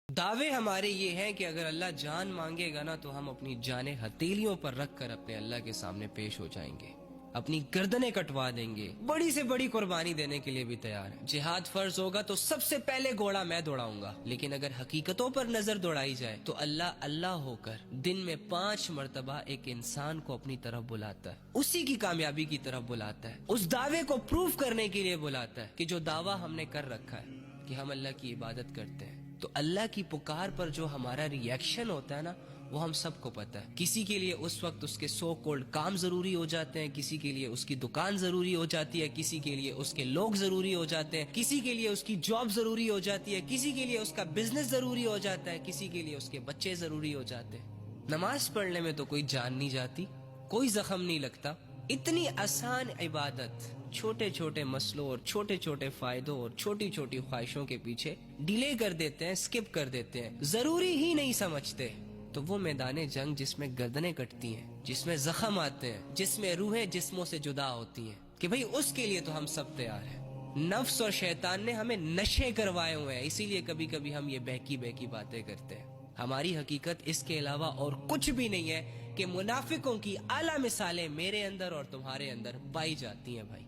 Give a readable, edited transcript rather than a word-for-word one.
دعوے ہمارے یہ ہیں کہ اگر اللہ جان مانگے گا نا تو ہم اپنی جانیں ہتھیلیوں پر رکھ کر اپنے اللہ کے سامنے پیش ہو جائیں گے، اپنی گردنیں کٹوا دیں گے، بڑی سے بڑی قربانی دینے کے لیے بھی تیار ہیں۔ جہاد فرض ہوگا تو سب سے پہلے گھوڑا میں دوڑاؤں گا، لیکن اگر حقیقتوں پر نظر دوڑائی جائے تو اللہ ہو کر دن میں 5 مرتبہ ایک انسان کو اپنی طرف بلاتا ہے، اسی کی کامیابی کی طرف بلاتا ہے، اس دعوے کو پروف کرنے کے لیے بلاتا ہے کہ جو دعویٰ ہم نے کر رکھا ہے کہ ہم اللہ کی عبادت کرتے ہیں، تو اللہ کی پکار پر جو ہمارا ری ایکشن ہوتا ہے نا، وہ ہم سب کو پتہ ہے۔ کسی کے لیے اس وقت اس کے سو کولڈ کام ضروری ہو جاتے ہیں، کسی کے لیے اس کی دکان ضروری ہو جاتی ہے، کسی کے لیے اس کے لوگ ضروری ہو جاتے ہیں، کسی کے لیے اس کی جاب ضروری ہو جاتی ہے، کسی کے لیے اس کا بزنس ضروری ہو جاتا ہے، کسی کے لیے اس کے بچے ضروری ہو جاتے ہیں۔ نماز پڑھنے میں تو کوئی جان نہیں جاتی، کوئی زخم نہیں لگتا، اتنی آسان عبادت چھوٹے چھوٹے مسئلوں اور چھوٹے چھوٹے فائدوں اور چھوٹی چھوٹی خواہشوں کے پیچھے ڈیلے کر دیتے ہیں، سکپ کر دیتے ہیں، ضروری ہی نہیں سمجھتے۔ تو وہ میدان جنگ جس میں گردنیں کٹتی ہیں، جس میں زخم آتے ہیں، جس میں روحیں جسموں سے جدا ہوتی ہیں، کہ بھئی اس کے لیے تو ہم سب تیار ہیں۔ نفس اور شیطان نے ہمیں نشے کروائے ہوئے ہیں، اسی لیے کبھی کبھی ہم یہ بہکی بہکی باتیں کرتے ہیں۔ ہماری حقیقت اس کے علاوہ اور کچھ بھی نہیں ہے کہ منافقوں کی اعلیٰ مثالیں میرے اندر اور تمہارے اندر پائی جاتی ہیں بھائی۔